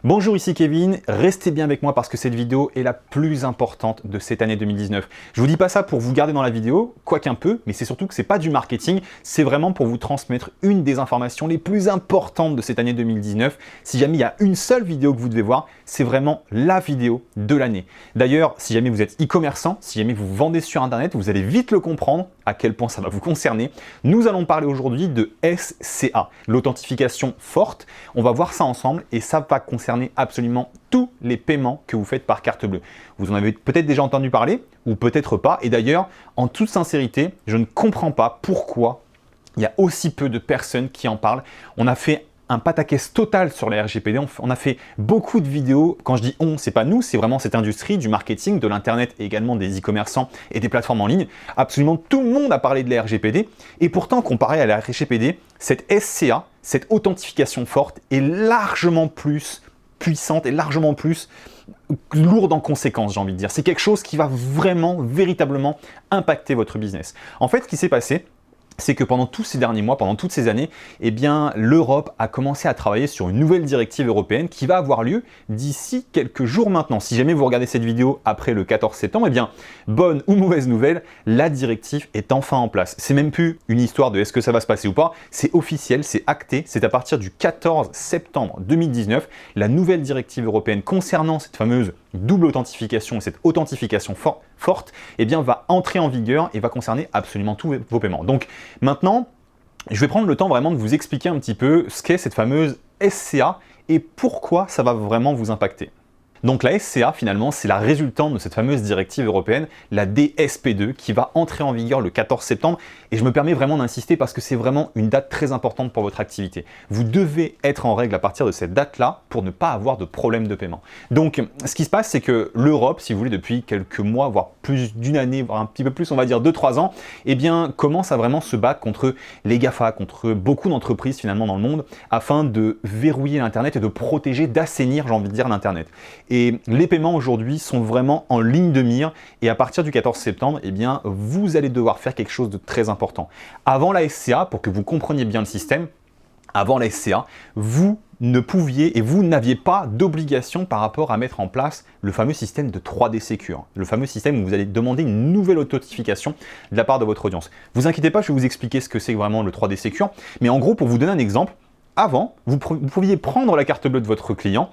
Bonjour, ici Kevin, restez bien avec moi parce que cette vidéo est la plus importante de cette année 2019. Je vous dis pas ça pour vous garder dans la vidéo, quoique un peu, mais c'est surtout que c'est pas du marketing, c'est vraiment pour vous transmettre une des informations les plus importantes de cette année 2019. Si jamais il y a une seule vidéo que vous devez voir, c'est vraiment la vidéo de l'année. D'ailleurs, si jamais vous êtes e-commerçant, si jamais vous vendez sur Internet, vous allez vite le comprendre à quel point ça va vous concerner. Nous allons parler aujourd'hui de SCA, l'authentification forte. On va voir ça ensemble et ça va concerner absolument tous les paiements que vous faites par carte bleue. Vous en avez peut-être déjà entendu parler ou peut-être pas. Et d'ailleurs, en toute sincérité, je ne comprends pas pourquoi il y a aussi peu de personnes qui en parlent. On a fait un pataquès total sur la RGPD. On a fait beaucoup de vidéos. Quand je dis on, c'est pas nous, c'est vraiment cette industrie du marketing, de l'internet et également des e-commerçants et des plateformes en ligne. Absolument tout le monde a parlé de la RGPD. Et pourtant, comparé à la RGPD, cette SCA, cette authentification forte est largement plus puissante et largement plus lourde en conséquences, j'ai envie de dire. C'est quelque chose qui va vraiment, véritablement impacter votre business. En fait, ce qui s'est passé, c'est que pendant tous ces derniers mois, pendant toutes ces années, eh bien, l'Europe a commencé à travailler sur une nouvelle directive européenne qui va avoir lieu d'ici quelques jours maintenant. Si jamais vous regardez cette vidéo après le 14 septembre, eh bien, bonne ou mauvaise nouvelle, la directive est enfin en place. C'est même plus une histoire de est-ce que ça va se passer ou pas, c'est officiel, c'est acté, c'est à partir du 14 septembre 2019, la nouvelle directive européenne concernant cette fameuse double authentification et cette authentification forte, eh bien, va entrer en vigueur et va concerner absolument tous vos paiements. Donc maintenant, je vais prendre le temps vraiment de vous expliquer un petit peu ce qu'est cette fameuse SCA et pourquoi ça va vraiment vous impacter. Donc la SCA, finalement, c'est la résultante de cette fameuse directive européenne, la DSP2, qui va entrer en vigueur le 14 septembre. Et je me permets vraiment d'insister parce que c'est vraiment une date très importante pour votre activité. Vous devez être en règle à partir de cette date-là pour ne pas avoir de problème de paiement. Donc, ce qui se passe, c'est que l'Europe, si vous voulez, depuis quelques mois, voire plus d'une année, voire un petit peu plus, on va dire 2-3 ans, eh bien, commence à vraiment se battre contre les GAFA, contre beaucoup d'entreprises finalement dans le monde, afin de verrouiller l'Internet et de protéger, d'assainir, j'ai envie de dire, l'Internet. Et les paiements aujourd'hui sont vraiment en ligne de mire et à partir du 14 septembre, eh bien, vous allez devoir faire quelque chose de très important. Avant la SCA, pour que vous compreniez bien le système, avant la SCA, vous ne pouviez et vous n'aviez pas d'obligation par rapport à mettre en place le fameux système de 3D Secure, le fameux système où vous allez demander une nouvelle authentification de la part de votre audience. Vous inquiétez pas, je vais vous expliquer ce que c'est vraiment le 3D Secure, mais en gros, pour vous donner un exemple, avant, vous pouviez prendre la carte bleue de votre client,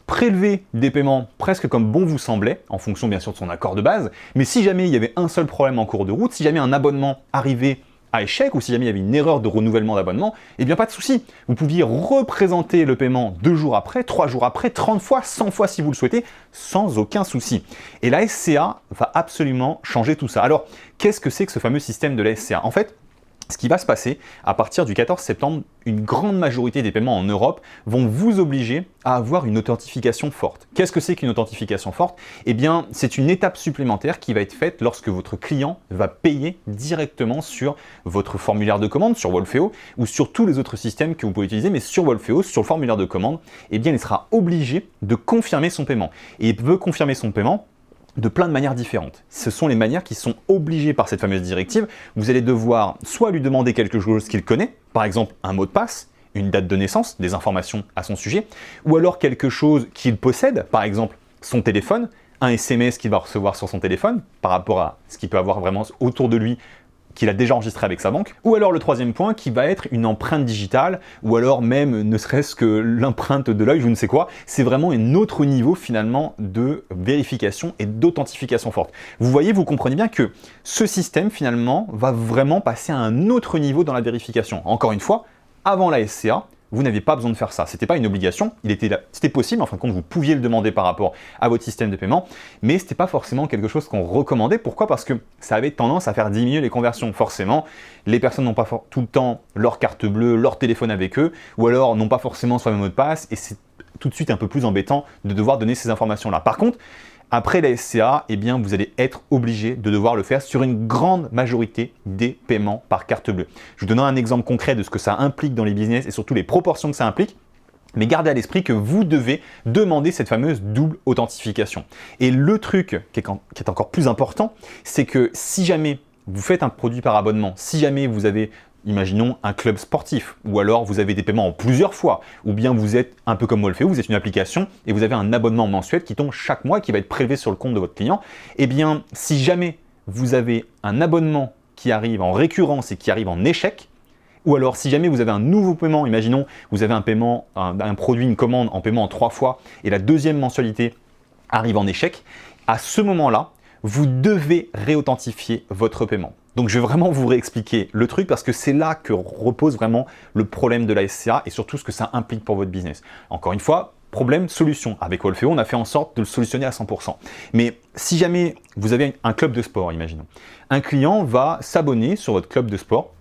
prélever des paiements presque comme bon vous semblait, en fonction bien sûr de son accord de base, mais si jamais il y avait un seul problème en cours de route, si jamais un abonnement arrivait à échec, ou si jamais il y avait une erreur de renouvellement d'abonnement, eh bien pas de souci. Vous pouviez représenter le paiement 2 jours après, 3 jours après, 30 fois, 100 fois si vous le souhaitez, sans aucun souci. Et la SCA va absolument changer tout ça. Alors, qu'est-ce que c'est que ce fameux système de la SCA? En fait, ce qui va se passer, à partir du 14 septembre, une grande majorité des paiements en Europe vont vous obliger à avoir une authentification forte. Qu'est-ce que c'est qu'une authentification forte? Eh bien, c'est une étape supplémentaire qui va être faite lorsque votre client va payer directement sur votre formulaire de commande, sur Wolfeo, ou sur tous les autres systèmes que vous pouvez utiliser, mais sur Wolfeo, sur le formulaire de commande, eh bien, il sera obligé de confirmer son paiement. Et il peut confirmer son paiement de plein de manières différentes. Ce sont les manières qui sont obligées par cette fameuse directive. Vous allez devoir soit lui demander quelque chose qu'il connaît, par exemple un mot de passe, une date de naissance, des informations à son sujet, ou alors quelque chose qu'il possède, par exemple son téléphone, un SMS qu'il va recevoir sur son téléphone par rapport à ce qu'il peut avoir vraiment autour de lui qu'il a déjà enregistré avec sa banque, ou alors le troisième point qui va être une empreinte digitale, ou alors même ne serait-ce que l'empreinte de l'œil, je ne sais quoi. C'est vraiment un autre niveau finalement de vérification et d'authentification forte. Vous voyez, vous comprenez bien que ce système finalement va vraiment passer à un autre niveau dans la vérification. Encore une fois, avant la SCA, vous n'aviez pas besoin de faire ça. C'était pas une obligation, c'était possible, en fin de compte, vous pouviez le demander par rapport à votre système de paiement, mais c'était pas forcément quelque chose qu'on recommandait. Pourquoi? Parce que ça avait tendance à faire diminuer les conversions. Forcément, les personnes n'ont pas tout le temps leur carte bleue, leur téléphone avec eux, ou alors n'ont pas forcément son mot de passe, et c'est tout de suite un peu plus embêtant de devoir donner ces informations-là. Par contre, après la SCA, eh bien, vous allez être obligé de devoir le faire sur une grande majorité des paiements par carte bleue. Je vous donne un exemple concret de ce que ça implique dans les business et surtout les proportions que ça implique. Mais gardez à l'esprit que vous devez demander cette fameuse double authentification. Et le truc qui est encore plus important, c'est que si jamais vous faites un produit par abonnement, si jamais vous avez imaginons un club sportif, ou alors vous avez des paiements en plusieurs fois, ou bien vous êtes un peu comme Wolfeo, vous êtes une application et vous avez un abonnement mensuel qui tombe chaque mois, qui va être prélevé sur le compte de votre client. Eh bien, si jamais vous avez un abonnement qui arrive en récurrence et qui arrive en échec, ou alors si jamais vous avez un nouveau paiement, imaginons vous avez un paiement, un produit, une commande en paiement en 3 fois et la deuxième mensualité arrive en échec, à ce moment-là, vous devez réauthentifier votre paiement. Donc je vais vraiment vous réexpliquer le truc parce que c'est là que repose vraiment le problème de la SCA et surtout ce que ça implique pour votre business. Encore une fois, problème, solution. Avec Wolfeo, on a fait en sorte de le solutionner à 100%. Mais si jamais vous avez un club de sport, imaginons, un client va s'abonner sur votre club de sport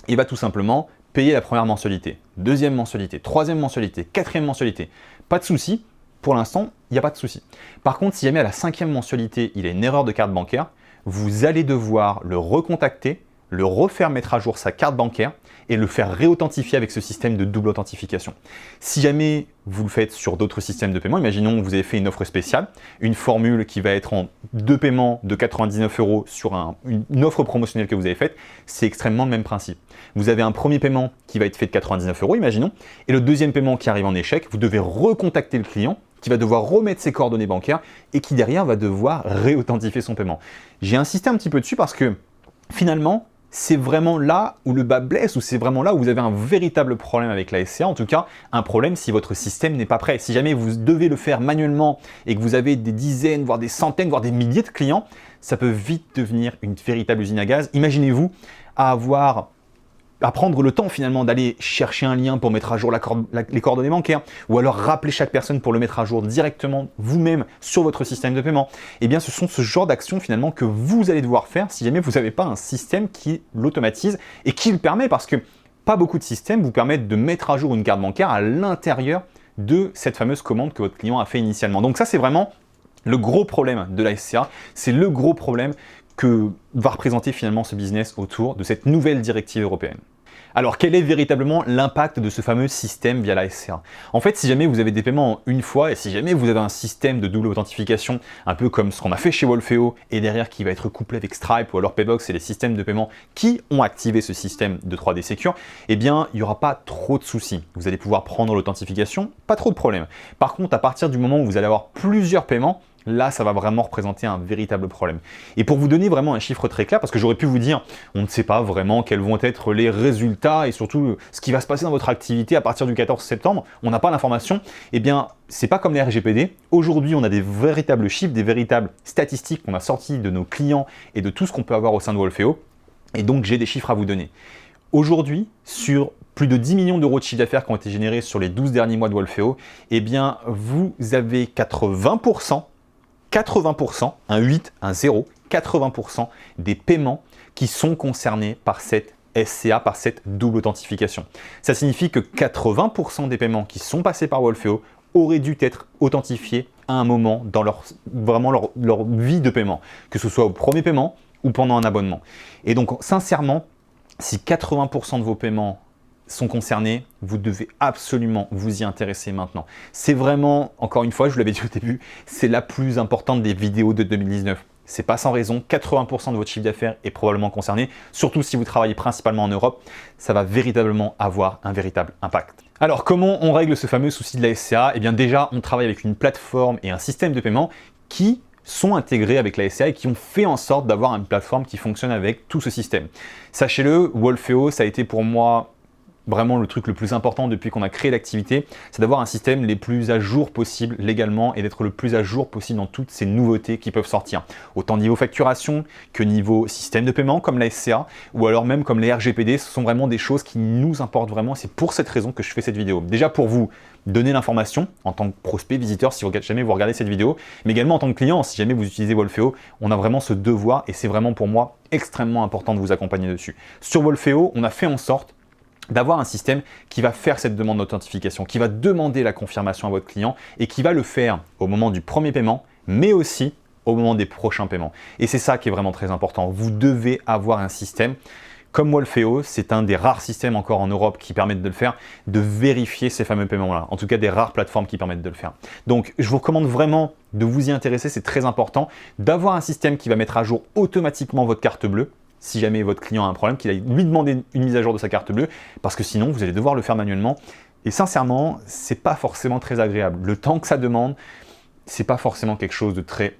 et va tout simplement payer la première mensualité, deuxième mensualité, troisième mensualité, quatrième mensualité. Pas de souci. Pour l'instant, il n'y a pas de souci. Par contre, si jamais à la 5e mensualité, il a une erreur de carte bancaire, vous allez devoir le recontacter, le refaire mettre à jour sa carte bancaire et le faire réauthentifier avec ce système de double authentification. Si jamais vous le faites sur d'autres systèmes de paiement, imaginons que vous avez fait une offre spéciale, une formule qui va être en 2 paiements de 99 € sur une offre promotionnelle que vous avez faite, c'est extrêmement le même principe. Vous avez un premier paiement qui va être fait de 99 €, imaginons, et le deuxième paiement qui arrive en échec, vous devez recontacter le client qui va devoir remettre ses coordonnées bancaires et qui derrière va devoir réauthentifier son paiement. J'ai insisté un petit peu dessus parce que finalement, c'est vraiment là où le bas blesse, ou c'est vraiment là où vous avez un véritable problème avec la SCA, en tout cas un problème si votre système n'est pas prêt. Si jamais vous devez le faire manuellement et que vous avez des dizaines, voire des centaines, voire des milliers de clients, ça peut vite devenir une véritable usine à gaz. Imaginez-vous à prendre le temps finalement d'aller chercher un lien pour mettre à jour les coordonnées bancaires, ou alors rappeler chaque personne pour le mettre à jour directement vous-même sur votre système de paiement. Eh bien, ce sont ce genre d'actions finalement que vous allez devoir faire si jamais vous n'avez pas un système qui l'automatise et qui le permet, parce que pas beaucoup de systèmes vous permettent de mettre à jour une carte bancaire à l'intérieur de cette fameuse commande que votre client a fait initialement. Donc ça, c'est vraiment le gros problème de la SCA, c'est le gros problème que va représenter finalement ce business autour de cette nouvelle directive européenne. Alors, quel est véritablement l'impact de ce fameux système via la SCA? En fait, si jamais vous avez des paiements une fois et si jamais vous avez un système de double authentification, un peu comme ce qu'on a fait chez Wolfeo et derrière qui va être couplé avec Stripe ou alors Paybox et les systèmes de paiement qui ont activé ce système de 3D Secure, eh bien, il n'y aura pas trop de soucis. Vous allez pouvoir prendre l'authentification, pas trop de problèmes. Par contre, à partir du moment où vous allez avoir plusieurs paiements, là, ça va vraiment représenter un véritable problème. Et pour vous donner vraiment un chiffre très clair, parce que j'aurais pu vous dire, on ne sait pas vraiment quels vont être les résultats et surtout ce qui va se passer dans votre activité à partir du 14 septembre, on n'a pas l'information, eh bien, c'est pas comme les RGPD. Aujourd'hui, on a des véritables chiffres, des véritables statistiques qu'on a sortis de nos clients et de tout ce qu'on peut avoir au sein de Wolfeo. Et donc, j'ai des chiffres à vous donner. Aujourd'hui, sur plus de 10 millions d'euros de chiffre d'affaires qui ont été générés sur les 12 derniers mois de Wolfeo, eh bien, vous avez 80%, un 8, un 0, 80% des paiements qui sont concernés par cette SCA, par cette double authentification. Ça signifie que 80% des paiements qui sont passés par Wolfeo auraient dû être authentifiés à un moment dans leur vie de paiement, que ce soit au premier paiement ou pendant un abonnement. Et donc, sincèrement, si 80% de vos paiements sont concernés, vous devez absolument vous y intéresser maintenant. C'est vraiment, encore une fois, je vous l'avais dit au début, c'est la plus importante des vidéos de 2019. C'est pas sans raison, 80% de votre chiffre d'affaires est probablement concerné, surtout si vous travaillez principalement en Europe, ça va véritablement avoir un véritable impact. Alors, comment on règle ce fameux souci de la SCA? Eh bien déjà, on travaille avec une plateforme et un système de paiement qui sont intégrés avec la SCA et qui ont fait en sorte d'avoir une plateforme qui fonctionne avec tout ce système. Sachez-le, Wolfeo, ça a été pour moi vraiment le truc le plus important depuis qu'on a créé l'activité, c'est d'avoir un système les plus à jour possible légalement et d'être le plus à jour possible dans toutes ces nouveautés qui peuvent sortir. Autant niveau facturation que niveau système de paiement comme la SCA ou alors même comme les RGPD, ce sont vraiment des choses qui nous importent vraiment. C'est pour cette raison que je fais cette vidéo. Déjà pour vous donner l'information en tant que prospect, visiteur, si jamais vous regardez cette vidéo, mais également en tant que client, si jamais vous utilisez Wolfeo, on a vraiment ce devoir et c'est vraiment pour moi extrêmement important de vous accompagner dessus. Sur Wolfeo, on a fait en sorte d'avoir un système qui va faire cette demande d'authentification, qui va demander la confirmation à votre client et qui va le faire au moment du premier paiement, mais aussi au moment des prochains paiements. Et c'est ça qui est vraiment très important. Vous devez avoir un système comme Wolfeo, c'est un des rares systèmes encore en Europe qui permettent de le faire, de vérifier ces fameux paiements-là. En tout cas, des rares plateformes qui permettent de le faire. Donc, je vous recommande vraiment de vous y intéresser, c'est très important, d'avoir un système qui va mettre à jour automatiquement votre carte bleue si jamais votre client a un problème, qu'il aille lui demander une mise à jour de sa carte bleue, parce que sinon, vous allez devoir le faire manuellement. Et sincèrement, c'est pas forcément très agréable. Le temps que ça demande, c'est pas forcément quelque chose de très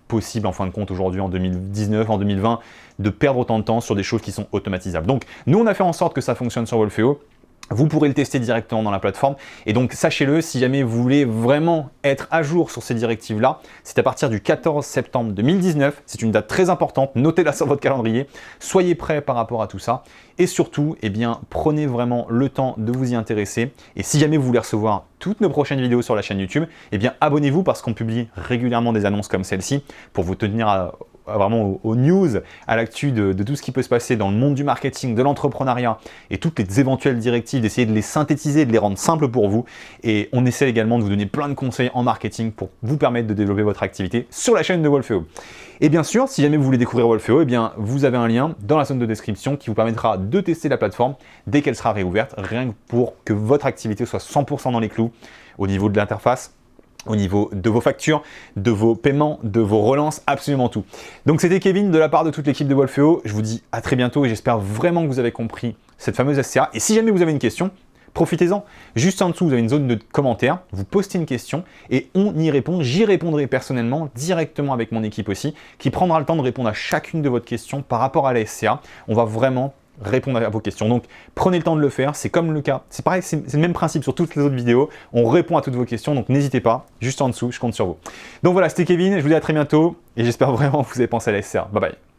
possible en fin de compte aujourd'hui en 2019, en 2020, de perdre autant de temps sur des choses qui sont automatisables. Donc, nous, on a fait en sorte que ça fonctionne sur Wolfeo. Vous pourrez le tester directement dans la plateforme. Et donc, sachez-le, si jamais vous voulez vraiment être à jour sur ces directives-là, c'est à partir du 14 septembre 2019. C'est une date très importante. Notez-la sur votre calendrier. Soyez prêts par rapport à tout ça. Et surtout, eh bien, prenez vraiment le temps de vous y intéresser. Et si jamais vous voulez recevoir toutes nos prochaines vidéos sur la chaîne YouTube, eh bien, abonnez-vous parce qu'on publie régulièrement des annonces comme celle-ci pour vous tenir vraiment aux news, à l'actu de tout ce qui peut se passer dans le monde du marketing, de l'entrepreneuriat et toutes les éventuelles directives, d'essayer de les synthétiser, de les rendre simples pour vous. Et on essaie également de vous donner plein de conseils en marketing pour vous permettre de développer votre activité sur la chaîne de Wolfeo. Et bien sûr, si jamais vous voulez découvrir Wolfeo, eh bien, vous avez un lien dans la zone de description qui vous permettra de tester la plateforme dès qu'elle sera réouverte, rien que pour que votre activité soit 100% dans les clous au niveau de l'interface, au niveau de vos factures, de vos paiements, de vos relances, absolument tout. Donc c'était Kevin de la part de toute l'équipe de Wolfeo. Je vous dis à très bientôt et j'espère vraiment que vous avez compris cette fameuse SCA. Et si jamais vous avez une question, profitez-en. Juste en dessous, vous avez une zone de commentaires, vous postez une question et on y répond. J'y répondrai personnellement, directement avec mon équipe aussi, qui prendra le temps de répondre à chacune de votre question par rapport à la SCA. On va vraiment répondre à vos questions. Donc prenez le temps de le faire, c'est comme le cas, c'est pareil, c'est le même principe sur toutes les autres vidéos, on répond à toutes vos questions, donc n'hésitez pas, juste en dessous, je compte sur vous. Donc voilà, c'était Kevin, je vous dis à très bientôt et j'espère vraiment que vous avez pensé à la SCA. Bye bye.